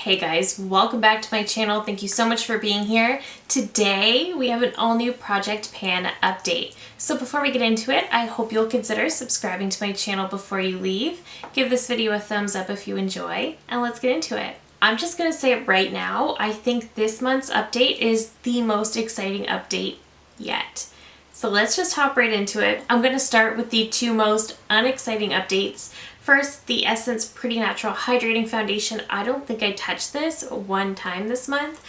Hey guys, welcome back to my channel. Thank you so much for being here. Today we have an all new project pan update. So before we get into it, I hope you'll consider subscribing to my channel before you leave. Give this video a thumbs up if you enjoy, and let's get into it. I'm just gonna say it right now, I think this month's update is the most exciting update yet. So let's just hop right into it. I'm gonna start with the two most unexciting updates. First, the Essence Pretty Natural Hydrating Foundation. I don't think I touched this one time this month.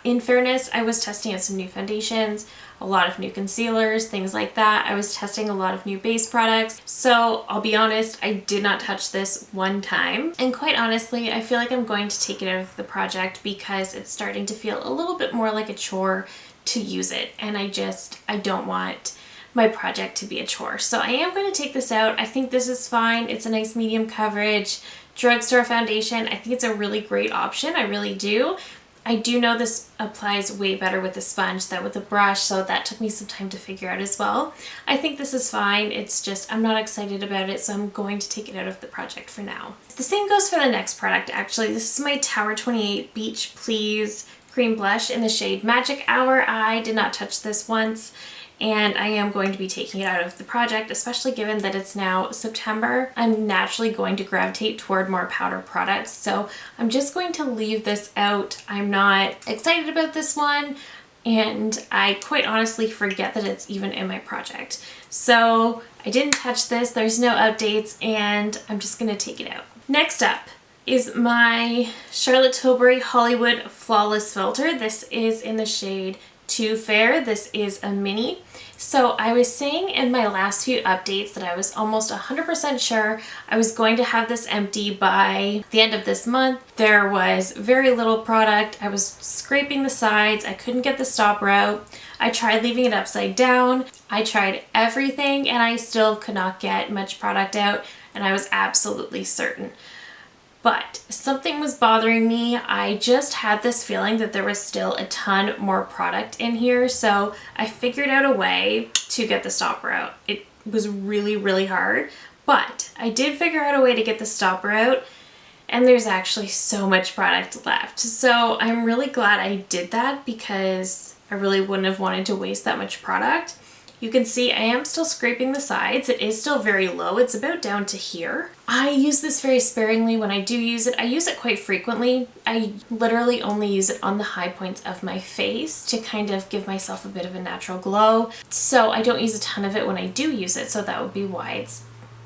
In fairness, I was testing out some new foundations, a lot of new concealers, things like that. I was testing a lot of new base products. So I'll be honest, I did not touch this one time. And quite honestly, I feel like I'm going to take it out of the project because it's starting to feel a little bit more like a chore to use it. And I don't want my project to be a chore. So I am going to take this out. I think this is fine. It's a nice medium coverage drugstore foundation. I think it's a really great option. I really do. I do know this applies way better with a sponge than with a brush, so that took me some time to figure out as well. I think this is fine. It's just, I'm not excited about it, so I'm going to take it out of the project for now. The same goes for the next product, actually. This is my Tower 28 Beach Please Cream Blush in the shade Magic Hour. I did not touch this once, and I am going to be taking it out of the project, especially given that it's now September. I'm naturally going to gravitate toward more powder products, so I'm just going to leave this out. I'm not excited about this one, and I quite honestly forget that it's even in my project. So I didn't touch this, there's no updates, and I'm just gonna take it out. Next up is my Charlotte Tilbury Hollywood Flawless Filter. This is in the shade Too Fair. This is a mini. So I was saying in my last few updates that I was almost 100% sure I was going to have this empty by the end of this month. There was very little product. I was scraping the sides. I couldn't get the stopper out. I tried leaving it upside down. I tried everything and I still could not get much product out, and I was absolutely certain. But something was bothering me. I just had this feeling that there was still a ton more product in here, so I figured out a way to get the stopper out. It was really, really hard, but I did figure out a way to get the stopper out, and there's actually so much product left. So I'm really glad I did that because I really wouldn't have wanted to waste that much product. You can see I am still scraping the sides. It is still very low. It's about down to here. I use this very sparingly when I do use it. I use it quite frequently. I literally only use it on the high points of my face to kind of give myself a bit of a natural glow. So I don't use a ton of it when I do use it, so that would be why it's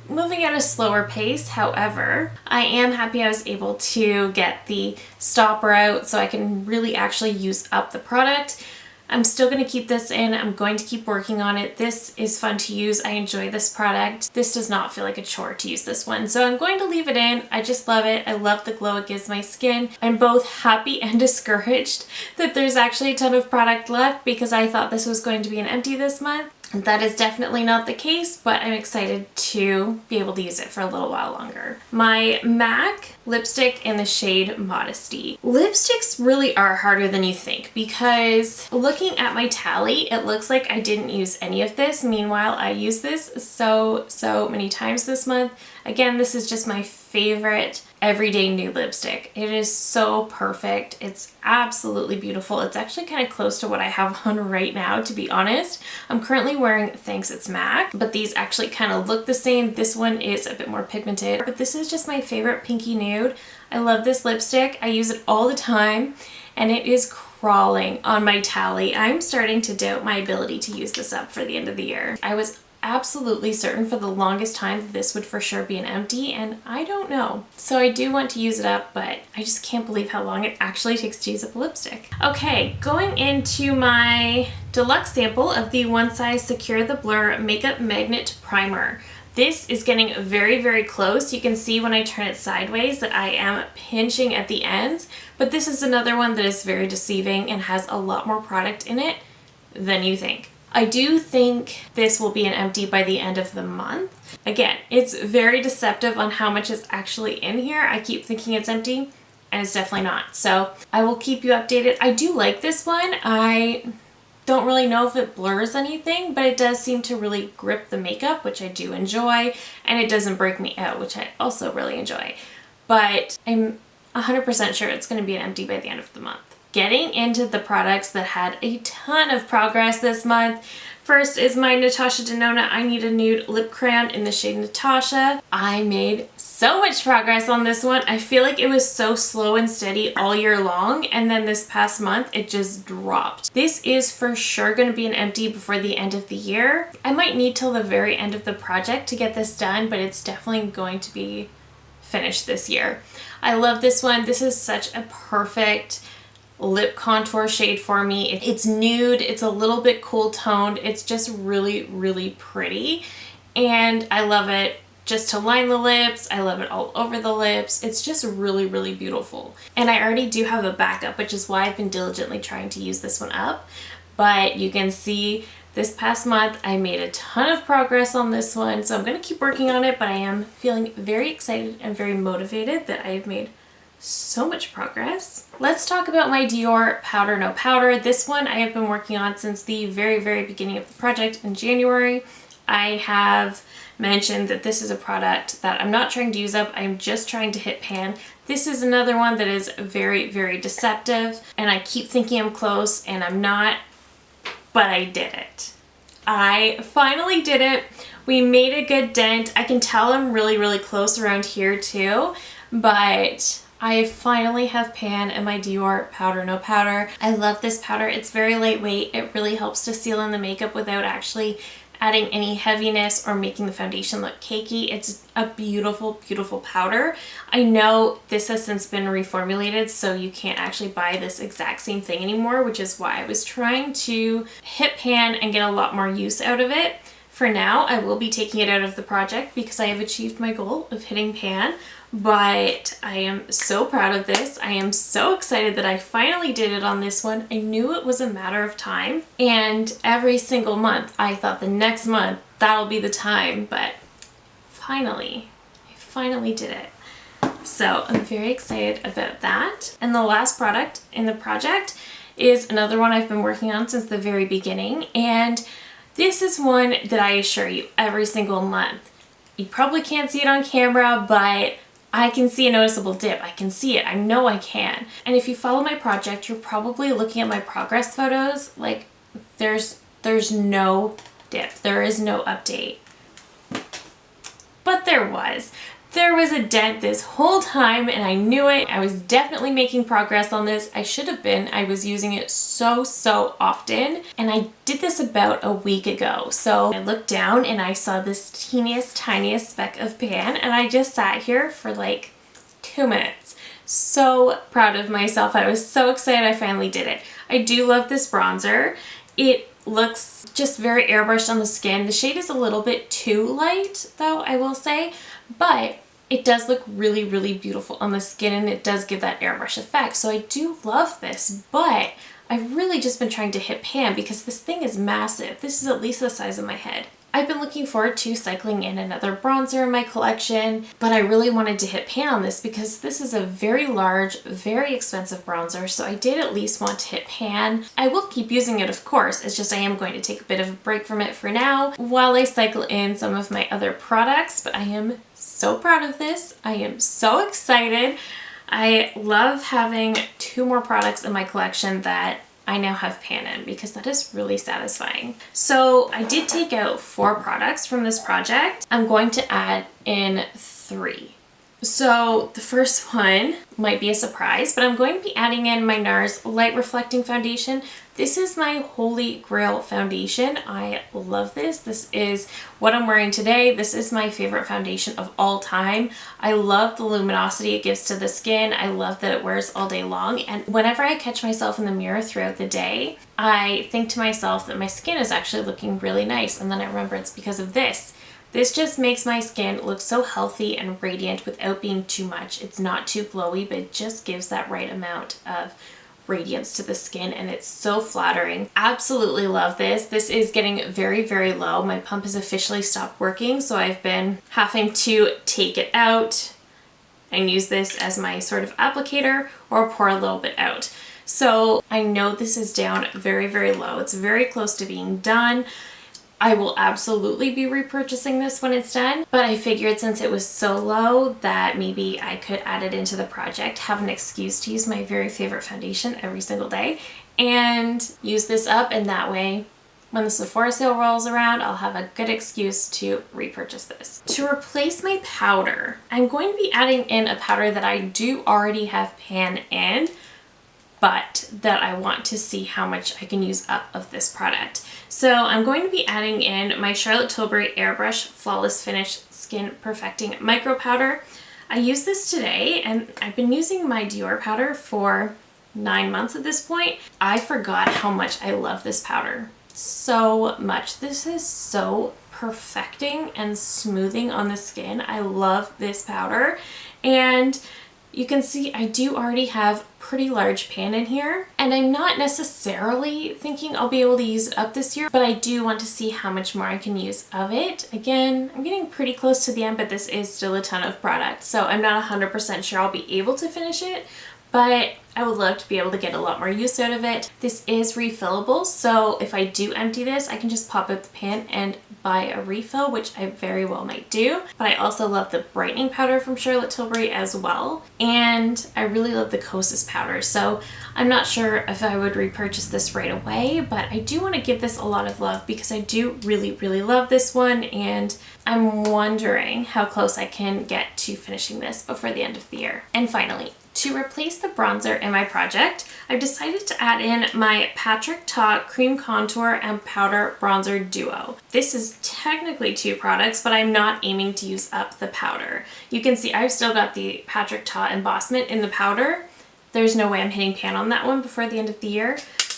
moving at a slower pace. However, I am happy I was able to get the stopper out so I can really actually use up the product. I'm still going to keep this in. I'm going to keep working on it. This is fun to use. I enjoy this product. This does not feel like a chore to use this one. So I'm going to leave it in. I just love it. I love the glow it gives my skin. I'm both happy and discouraged that there's actually a ton of product left because I thought this was going to be an empty this month. That is definitely not the case, but I'm excited to be able to use it for a little while longer. My MAC lipstick in the shade Modesty. Lipsticks really are harder than you think because looking at my tally, it looks like I didn't use any of this. Meanwhile, I used this so many times this month. Again, this is just my favorite everyday nude lipstick. It is so perfect. It's absolutely beautiful. It's actually kind of close to what I have on right now, to be honest. I'm currently wearing Thanks It's MAC, but these actually kind of look the same. This one is a bit more pigmented, but this is just my favorite pinky nude. I love this lipstick. I use it all the time, and it is crawling on my tally. I'm starting to doubt my ability to use this up for the end of the year. I was absolutely certain for the longest time that this would for sure be an empty, and I don't know. So I do want to use it up, but I just can't believe how long it actually takes to use up a lipstick. Okay, going into my deluxe sample of the One Size Secure the Blur Makeup Magnet Primer. This is getting very, very close. You can see when I turn it sideways that I am pinching at the ends, but this is another one that is very deceiving and has a lot more product in it than you think. I do think this will be an empty by the end of the month. Again, it's very deceptive on how much is actually in here. I keep thinking it's empty, and it's definitely not. So I will keep you updated. I do like this one. I don't really know if it blurs anything, but it does seem to really grip the makeup, which I do enjoy, and it doesn't break me out, which I also really enjoy. But I'm 100% sure it's going to be an empty by the end of the month. Getting into the products that had a ton of progress this month. First is my Natasha Denona I Need a Nude Lip Crayon in the shade Natasha. I made so much progress on this one. I feel like it was so slow and steady all year long, and then this past month it just dropped. This is for sure going to be an empty before the end of the year. I might need till the very end of the project to get this done, but it's definitely going to be finished this year. I love this one. This is such a perfect lip contour shade for me. It's nude, it's a little bit cool toned, it's just really, really pretty, and I love it just to line the lips. I love it all over the lips. It's just really, really beautiful. And I already do have a backup, which is why I've been diligently trying to use this one up. But you can see this past month I made a ton of progress on this one, so I'm going to keep working on it, but I am feeling very excited and very motivated that I have made so much progress. Let's talk about my Dior Powder No Powder. This one I have been working on since the very, very beginning of the project in January. I have mentioned that this is a product that I'm not trying to use up, I'm just trying to hit pan. This is another one that is very, very deceptive, and I keep thinking I'm close and I'm not, but I did it. I finally did it. We made a good dent. I can tell I'm really, really close around here too, but I finally have pan in my Dior Powder No Powder. I love this powder. It's very lightweight. It really helps to seal in the makeup without actually adding any heaviness or making the foundation look cakey. It's a beautiful, beautiful powder. I know this has since been reformulated, so you can't actually buy this exact same thing anymore, which is why I was trying to hit pan and get a lot more use out of it. For now, I will be taking it out of the project because I have achieved my goal of hitting pan. But I am so proud of this. I am so excited that I finally did it on this one. I knew it was a matter of time, and every single month I thought the next month that'll be the time, but I finally did it. So I'm very excited about that. And the last product in the project is another one I've been working on since the very beginning, and this is one that I assure you every single month. You probably can't see it on camera, but I can see a noticeable dip. I can see it. I know I can. And if you follow my project, you're probably looking at my progress photos. Like, there's no dip. There is no update. But there was. There was a dent this whole time, and I knew it. I was definitely making progress on this. I should have been. I was using it so often, and I did this about a week ago. So I looked down and I saw this teeniest, tiniest speck of pan, and I just sat here for like 2 minutes. So proud of myself. I was so excited I finally did it. I do love this bronzer. It looks just very airbrushed on the skin. The shade is a little bit too light, though, I will say, but it does look really, really beautiful on the skin, and it does give that airbrush effect. So I do love this, but I've really just been trying to hit pan because this thing is massive. This is at least the size of my head. I've been looking forward to cycling in another bronzer in my collection, but I really wanted to hit pan on this because this is a very large, very expensive bronzer, so I did at least want to hit pan. I will keep using it, of course, it's just I am going to take a bit of a break from it for now while I cycle in some of my other products, but I am so proud of this. I am so excited. I love having 2 more products in my collection that I now have pan in because that is really satisfying. So I did take out 4 products from this project. I'm going to add in 3. So the first one might be a surprise, but I'm going to be adding in my NARS Light Reflecting Foundation. This is my holy grail foundation. I love this. This is what I'm wearing today. This is my favorite foundation of all time. I love the luminosity it gives to the skin. I love that it wears all day long. And whenever I catch myself in the mirror throughout the day, I think to myself that my skin is actually looking really nice. And then I remember it's because of this. This just makes my skin look so healthy and radiant without being too much. It's not too glowy, but it just gives that right amount of radiance to the skin, and it's so flattering. Absolutely love this. This is getting very, very low. My pump has officially stopped working, so I've been having to take it out and use this as my sort of applicator or pour a little bit out. So I know this is down very, very low. It's very close to being done. I will absolutely be repurchasing this when it's done, but I figured since it was so low that maybe I could add it into the project, have an excuse to use my very favorite foundation every single day, and use this up, and that way when the Sephora sale rolls around, I'll have a good excuse to repurchase this. To replace my powder, I'm going to be adding in a powder that I do already have pan in, but that I want to see how much I can use up of this product. So I'm going to be adding in my Charlotte Tilbury Airbrush Flawless Finish Skin Perfecting Micro Powder. I used this today, and I've been using my Dior powder for 9 months at this point. I forgot how much I love this powder. So much. This is so perfecting and smoothing on the skin. I love this powder, and you can see I do already have pretty large pan in here, and I'm not necessarily thinking I'll be able to use it up this year, but I do want to see how much more I can use of it. Again, I'm getting pretty close to the end, but this is still a ton of product, so I'm not 100% sure I'll be able to finish it, but I would love to be able to get a lot more use out of it. This is refillable, so if I do empty this, I can just pop out the pan and buy a refill, which I very well might do. But I also love the brightening powder from Charlotte Tilbury as well, and I really love the Kosas powder, so I'm not sure if I would repurchase this right away, but I do want to give this a lot of love because I do really love this one, and I'm wondering how close I can get to finishing this before the end of the year. And finally, to replace the bronzer in my project, I've decided to add in my Patrick Ta Cream Contour and Powder Bronzer Duo. This is technically 2 products, but I'm not aiming to use up the powder. You can see I've still got the Patrick Ta embossment in the powder. There's no way I'm hitting pan on that one before the end of the year.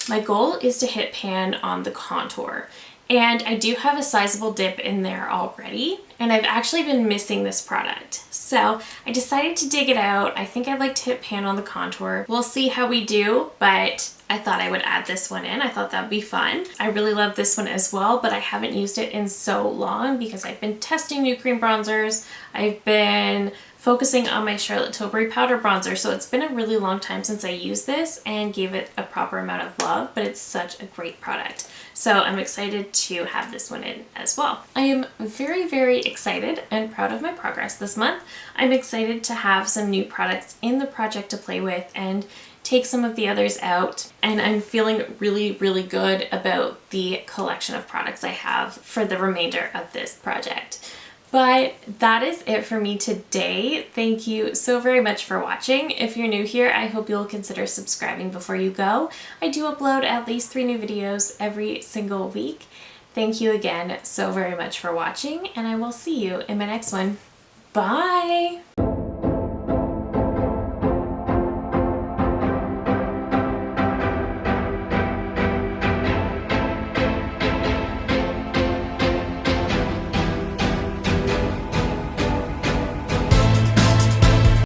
My goal is to hit pan on the contour. And I do have a sizable dip in there already, and I've actually been missing this product. So I decided to dig it out. I think I'd like to hit pan on the contour. We'll see how we do, but I thought I would add this one in. I thought that'd be fun. I really love this one as well, but I haven't used it in so long because I've been testing new cream bronzers. I've been focusing on my Charlotte Tilbury powder bronzer, so it's been a really long time since I used this and gave it a proper amount of love, but it's such a great product. So I'm excited to have this one in as well. I am very excited and proud of my progress this month. I'm excited to have some new products in the project to play with and take some of the others out, and I'm feeling really good about the collection of products I have for the remainder of this project. But that is it for me today. Thank you so very much for watching. If you're new here, I hope you'll consider subscribing before you go. I do upload at least 3 new videos every single week. Thank you again so very much for watching, and I will see you in my next one. Bye!